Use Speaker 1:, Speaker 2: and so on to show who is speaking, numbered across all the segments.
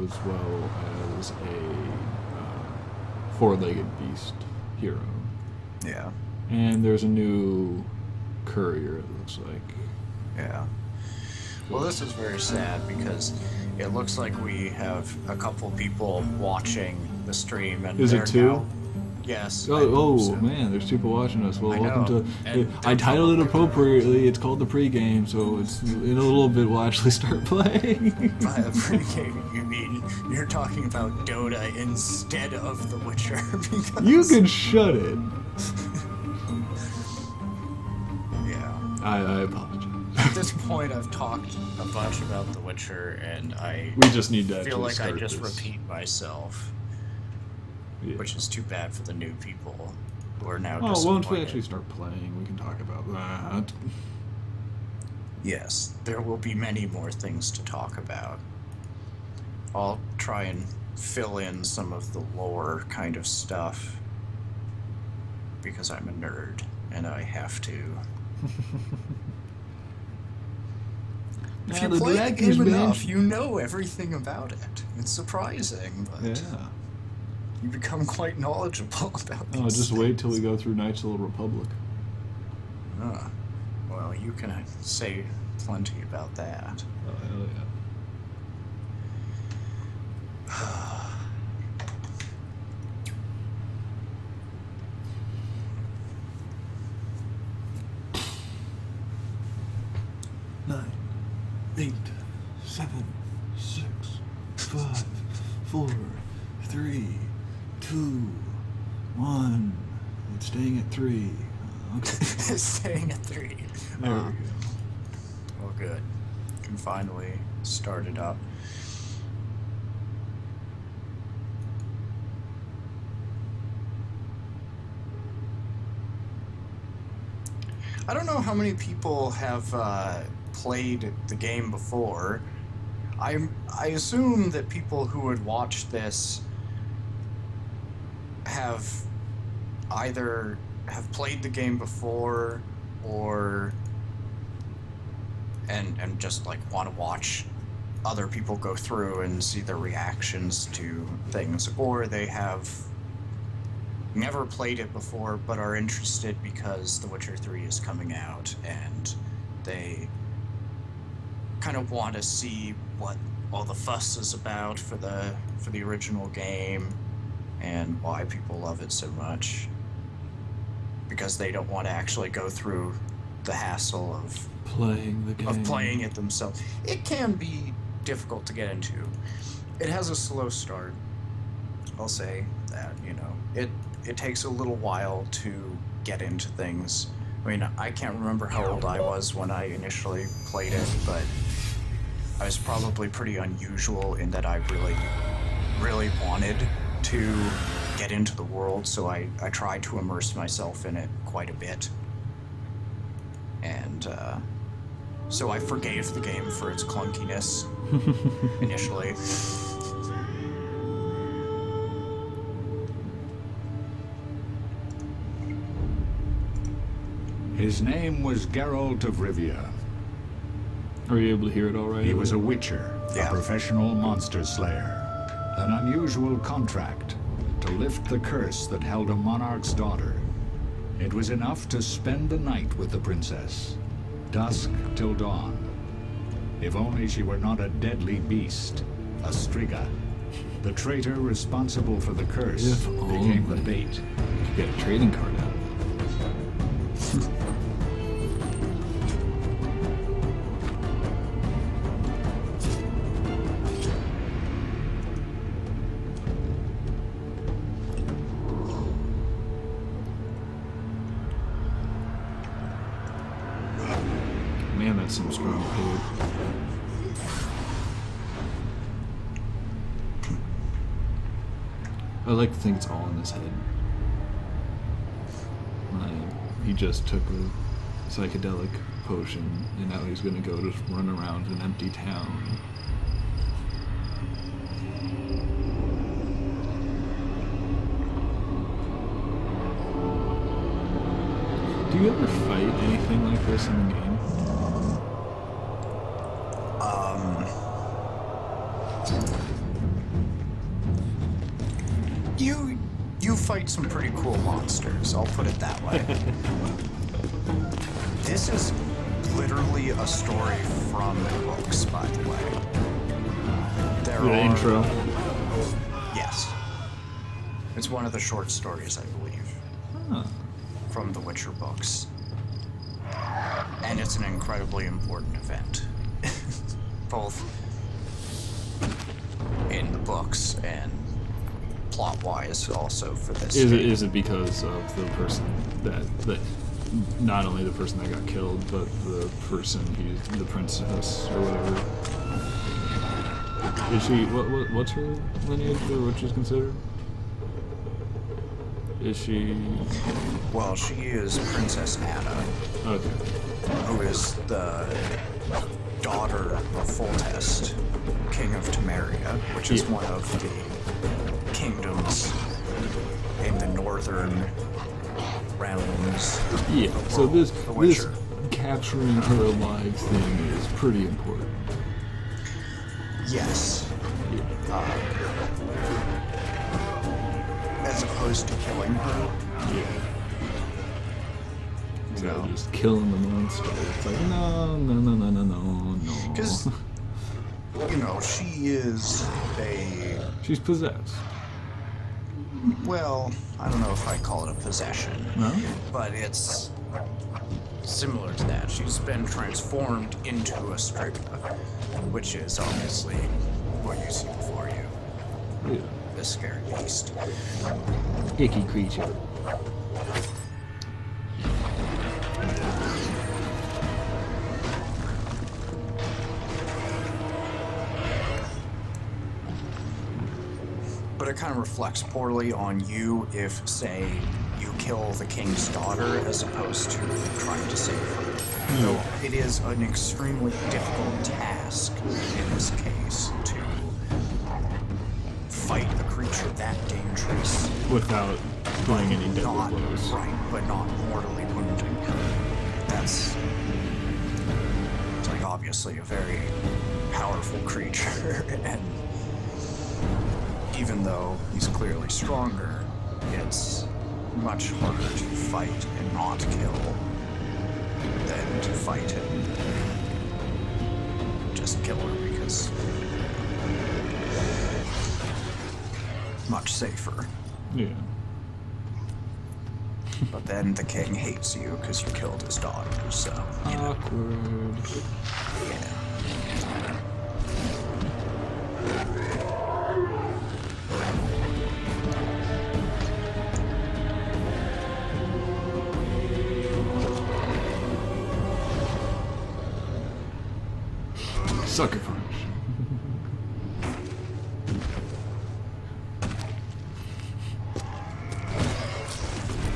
Speaker 1: as well as a four-legged beast hero.
Speaker 2: Yeah.
Speaker 1: And there's a new courier, it looks like.
Speaker 2: Yeah. Well, this is very sad because it looks like we have a couple people watching the stream, and
Speaker 1: Is it
Speaker 2: they're
Speaker 1: two?
Speaker 2: now. Yes. I believe
Speaker 1: Oh
Speaker 2: so.
Speaker 1: man, there's people watching us. Well,
Speaker 2: I
Speaker 1: welcome
Speaker 2: know.
Speaker 1: to.
Speaker 2: And
Speaker 1: I titled it
Speaker 2: they're
Speaker 1: appropriately. It's called the pregame, so it's in a little bit we'll actually start playing.
Speaker 2: By a pregame, you mean you're talking about Dota instead of The Witcher? Because
Speaker 1: You can shut it.
Speaker 2: Yeah.
Speaker 1: I apologize.
Speaker 2: At this point, I've talked a bunch about The Witcher, and I
Speaker 1: We just need to
Speaker 2: feel
Speaker 1: actually
Speaker 2: like I
Speaker 1: start
Speaker 2: just
Speaker 1: this.
Speaker 2: repeat myself,
Speaker 1: Yeah.
Speaker 2: which is too bad for the new people who are now
Speaker 1: Well,
Speaker 2: disappointed.
Speaker 1: once we actually start playing, we can talk about that.
Speaker 2: Yes, there will be many more things to talk about. I'll try and fill in some of the lore kind of stuff because I'm a nerd and I have to. If you
Speaker 1: the
Speaker 2: play the
Speaker 1: director's
Speaker 2: game
Speaker 1: bench.
Speaker 2: enough, you know everything about it. It's surprising, but
Speaker 1: Yeah.
Speaker 2: you become quite knowledgeable about these
Speaker 1: Oh, just
Speaker 2: things.
Speaker 1: wait till we go through Knights of the Republic.
Speaker 2: Well, you can say plenty about that.
Speaker 1: Oh, hell yeah. Nine, 8, 7, 6, 5, 4, 3, 2, 1. It's staying at 3. Okay.
Speaker 2: Staying at 3.
Speaker 1: There we go.
Speaker 2: Well, good. Can finally start it up. I don't know how many people have played the game before. I assume that people who would watch this have either have played the game before or and just like want to watch other people go through and see their reactions to things, or they have never played it before but are interested because The Witcher 3 is coming out and they kind of want to see what all the fuss is about for the original game and why people love it so much, because they don't want to actually go through the hassle of
Speaker 1: Playing the game.
Speaker 2: playing it themselves. It can be difficult to get into. It has a slow start. I'll say that, it takes a little while to get into things. I mean, I can't remember how old I was when I initially played it, but I was probably pretty unusual in that I really, really wanted to get into the world, so I tried to immerse myself in it quite a bit. And so I forgave the game for its clunkiness initially.
Speaker 3: His name was Geralt of Rivia.
Speaker 1: Are you able to hear it all right?
Speaker 3: He was a witcher,
Speaker 2: Yeah.
Speaker 3: a professional monster slayer. An unusual contract to lift the curse that held a monarch's daughter. It was enough to spend the night with the princess, dusk till dawn. If only she were not a deadly beast, a striga. The traitor responsible for the curse
Speaker 1: If
Speaker 3: became the
Speaker 1: only.
Speaker 3: bait.
Speaker 1: Get a trading card out of it. Man, that's some strong pig. I like to think it's all in his head. He just took a psychedelic potion, and now he's gonna go just run around an empty town. Do you ever fight anything like this in the game?
Speaker 2: You fight some pretty cool monsters, I'll put it that way. This is literally a story from the books, by the way.
Speaker 1: The intro.
Speaker 2: Yes. It's one of the short stories, I believe,
Speaker 1: Huh.
Speaker 2: from the Witcher books. And it's an incredibly important event. Both in the books and plot-wise also for this.
Speaker 1: Is it because of the person that not only the person that got killed, but the person the princess or whatever? Is she what's her lineage or what she's considered? Is she?
Speaker 2: Well, she is Princess Anna,
Speaker 1: Okay.
Speaker 2: who is the daughter of Foltest, King of Temeria, which is
Speaker 1: Yeah.
Speaker 2: one of the kingdoms in the northern realms.
Speaker 1: Yeah.
Speaker 2: of
Speaker 1: So this
Speaker 2: The
Speaker 1: this
Speaker 2: Witcher.
Speaker 1: capturing her alive thing is pretty important.
Speaker 2: Yes. As opposed to killing her.
Speaker 1: Yeah. So
Speaker 2: No.
Speaker 1: just killing the monster. It's like no.
Speaker 2: Because, she is
Speaker 1: She's possessed.
Speaker 2: well, I don't know if I call it a possession,
Speaker 1: No.
Speaker 2: but it's similar to that. She's been transformed into a Striga, which is obviously what you see before you,
Speaker 1: Yeah.
Speaker 2: the scary beast.
Speaker 1: Icky creature.
Speaker 2: But it kind of reflects poorly on you if, say, you kill the king's daughter as opposed to trying to save her. Though it is an extremely difficult task in this case to fight a creature that dangerous.
Speaker 1: Without doing any deadly
Speaker 2: Not
Speaker 1: blows.
Speaker 2: right, but not mortally wounding her. It's like obviously a very powerful creature, and even though he's clearly stronger, it's much harder to fight and not kill than to fight and just kill her, because much safer.
Speaker 1: Yeah.
Speaker 2: But then the king hates you because you killed his daughter, so,
Speaker 1: Awkward.
Speaker 2: yeah.
Speaker 1: Sucker punch.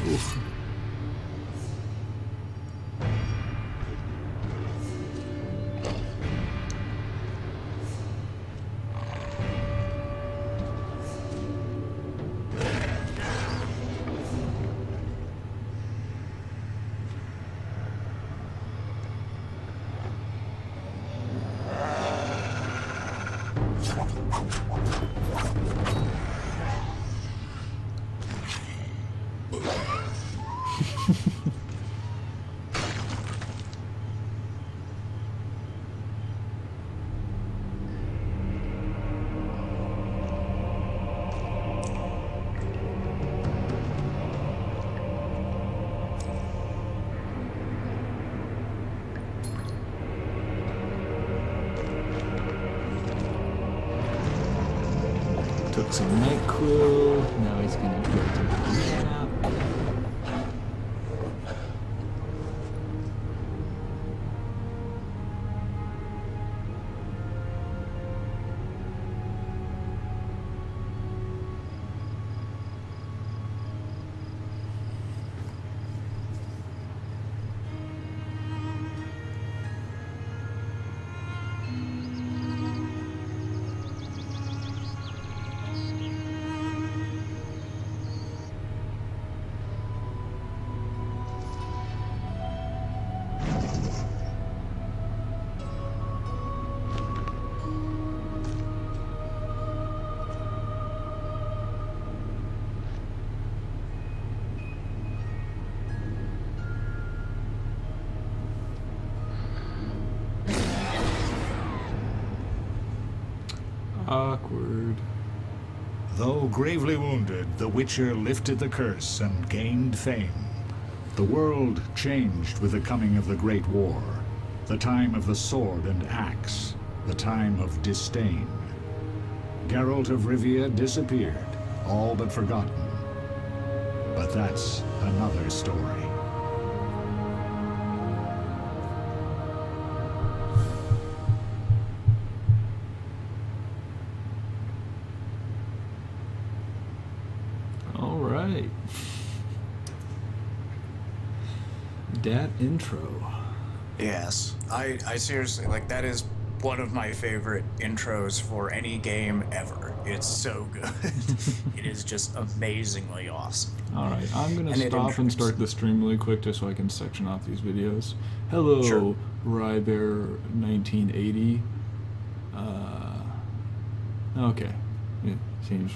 Speaker 1: Oof. Took some NyQuil. Now he's gonna go to the nap. awkward.
Speaker 3: Though gravely wounded, the Witcher lifted the curse and gained fame. The world changed with the coming of the Great War, the time of the sword and axe, the time of disdain. Geralt of Rivia disappeared, all but forgotten. But that's another story.
Speaker 1: All right. Dat intro.
Speaker 2: Yes, I seriously, like, that is one of my favorite intros for any game ever. It's so good. It is just amazingly awesome.
Speaker 1: All right, I'm gonna
Speaker 2: And it
Speaker 1: stop and
Speaker 2: intrigues.
Speaker 1: start the stream really quick just so I can section off these videos. Hello,
Speaker 2: Sure.
Speaker 1: Rybear 1980. Okay, it seems